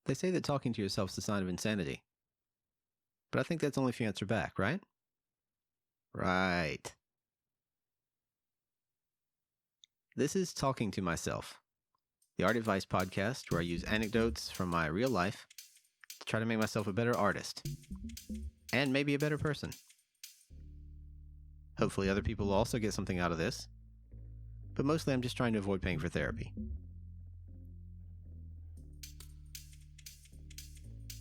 They say that talking to yourself is a sign of insanity. But I think that's only if you answer back, right? Right. This is Talking to Myself, the art advice podcast where I use anecdotes from my real life to try to make myself a better artist and maybe a better person. Hopefully other people will also get something out of this, but mostly I'm just trying to avoid paying for therapy.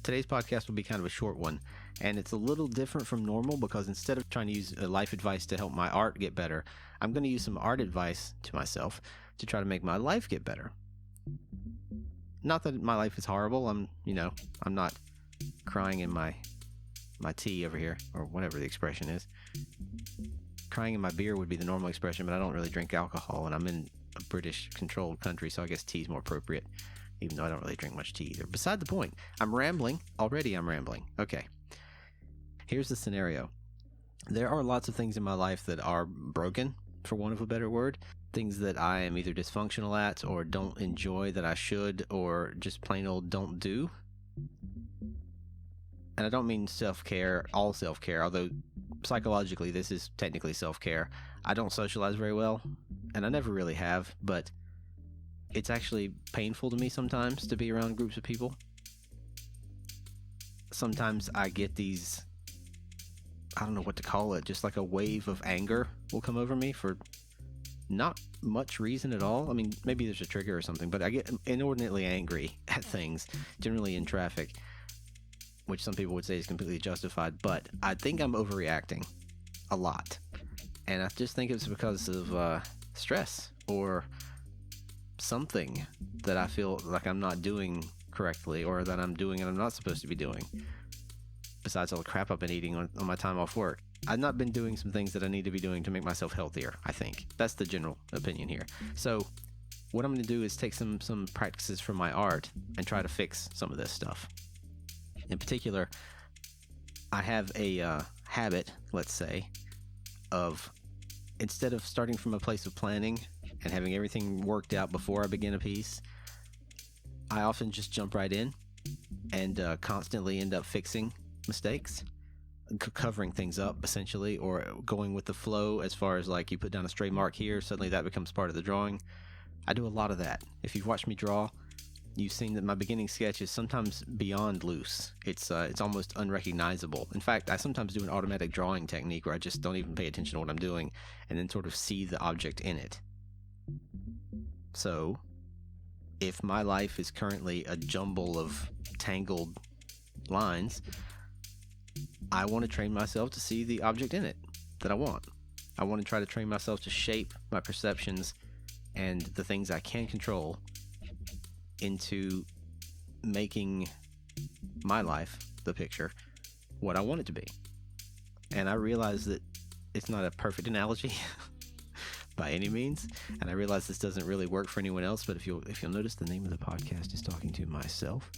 Today's podcast will be kind of a short one, and it's a little different from normal because instead of trying to use life advice to help my art get better, I'm going to use some art advice to myself to try to make my life get better. Not that my life is horrible. I'm not crying in my tea over here, or whatever the expression is. Crying in my beer would be the normal expression, but I don't really drink alcohol, and I'm in a British-controlled country, so I guess tea's more appropriate, even though I don't really drink much tea either. Beside the point, I'm rambling. Already I'm rambling. Okay. Here's the scenario. There are lots of things in my life that are broken, for want of a better word. Things that I am either dysfunctional at, or don't enjoy that I should, or just plain old don't do. And I don't mean self-care, all self-care, although psychologically this is technically self-care. I don't socialize very well, and I never really have, but it's actually painful to me sometimes to be around groups of people. Sometimes I get these, I don't know what to call it, just like a wave of anger will come over me for not much reason at all. I mean, maybe there's a trigger or something, but I get inordinately angry at things, generally in traffic, which some people would say is completely justified, but I think I'm overreacting a lot. And I just think it's because of stress or something that I feel like I'm not doing correctly, or that I'm doing and I'm not supposed to be doing. Besides all the crap I've been eating on my time off work. I've not been doing some things that I need to be doing to make myself healthier, I think. That's the general opinion here. So what I'm going to do is take some practices from my art and try to fix some of this stuff. In particular, I have a habit, let's say, of instead of starting from a place of planning and having everything worked out before I begin a piece, I often just jump right in and constantly end up fixing mistakes, covering things up essentially, or going with the flow as far as like you put down a stray mark here, suddenly that becomes part of the drawing. I do a lot of that. If you've watched me draw, you've seen that my beginning sketch is sometimes beyond loose. It's almost unrecognizable. In fact, I sometimes do an automatic drawing technique where I just don't even pay attention to what I'm doing and then sort of see the object in it. So, if my life is currently a jumble of tangled lines, I want to train myself to see the object in it that I want. I want to try to train myself to shape my perceptions and the things I can control into making my life, the picture, what I want it to be. And I realize that it's not a perfect analogy by any means, and I realize this doesn't really work for anyone else, but if you'll notice, the name of the podcast is Talking to Myself.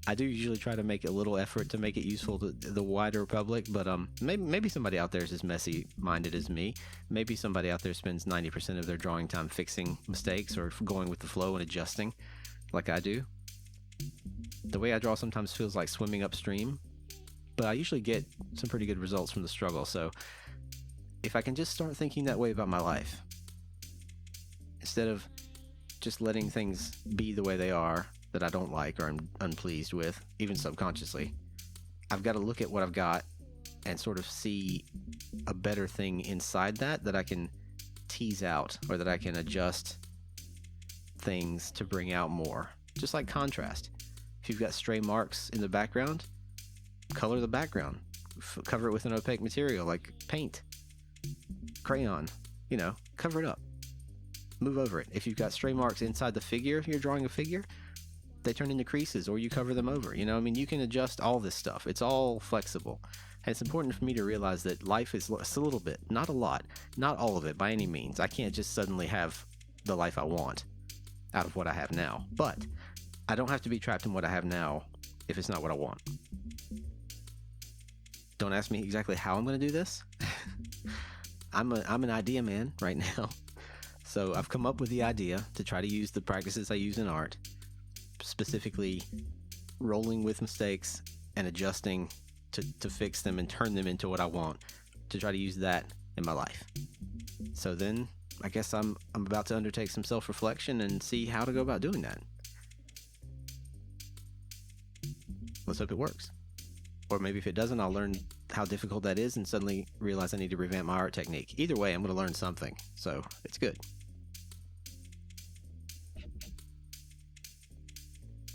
I do usually try to make a little effort to make it useful to the wider public, but maybe somebody out there is as messy-minded as me. Maybe somebody out there spends 90% of their drawing time fixing mistakes or going with the flow and adjusting like I do. The way I draw sometimes feels like swimming upstream, but I usually get some pretty good results from the struggle. So if I can just start thinking that way about my life, instead of just letting things be the way they are, that I don't like or I'm unpleased with, even subconsciously, I've got to look at what I've got and sort of see a better thing inside that I can tease out, or that I can adjust things to bring out more. Just like contrast. If you've got stray marks in the background, color the background. Cover it with an opaque material like paint, crayon, cover it up. Move over it. If you've got stray marks inside the figure, if you're drawing a figure, they turn into creases, or you cover them over. You can adjust all this stuff. It's all flexible. And it's important for me to realize that life is a little bit, not a lot, not all of it by any means. I can't just suddenly have the life I want out of what I have now. But I don't have to be trapped in what I have now if it's not what I want. Don't ask me exactly how I'm going to do this. I'm an idea man right now. So I've come up with the idea to try to use the practices I use in art, specifically rolling with mistakes and adjusting to fix them and turn them into what I want, to try to use that in my life. So then I guess I'm about to undertake some self-reflection and see how to go about doing that. Let's hope it works. Or maybe if it doesn't, I'll learn how difficult that is and suddenly realize I need to revamp my art technique. Either way, I'm going to learn something, so it's good.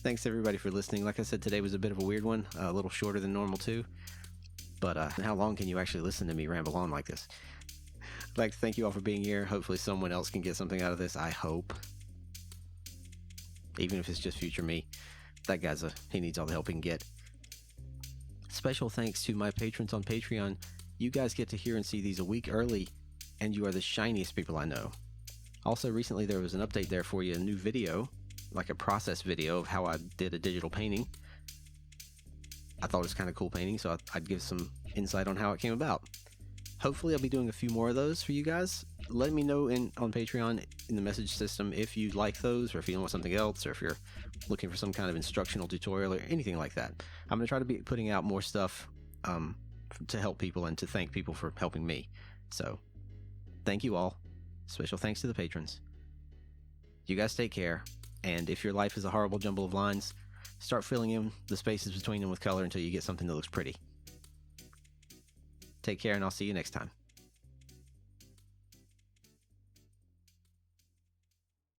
Thanks everybody for listening. Like I said, today was a bit of a weird one, a little shorter than normal too. But how long can you actually listen to me ramble on like this? I'd like to thank you all for being here. Hopefully someone else can get something out of this, I hope. Even if it's just future me. That guy's he needs all the help he can get. Special thanks to my patrons on Patreon. You guys get to hear and see these a week early, and you are the shiniest people I know. Also, recently there was an update there for you, a new video, like a process video of how I did a digital painting. I thought it was kind of cool painting, so I'd give some insight on how it came about. Hopefully I'll be doing a few more of those for you guys. Let me know on Patreon in the message system if you like those, or if you want something else, or if you're looking for some kind of instructional tutorial or anything like that. I'm going to try to be putting out more stuff to help people and to thank people for helping me. So thank you all. Special thanks to the patrons. You guys take care, and if your life is a horrible jumble of lines, start filling in the spaces between them with color until you get something that looks pretty. Take care, and I'll see you next time.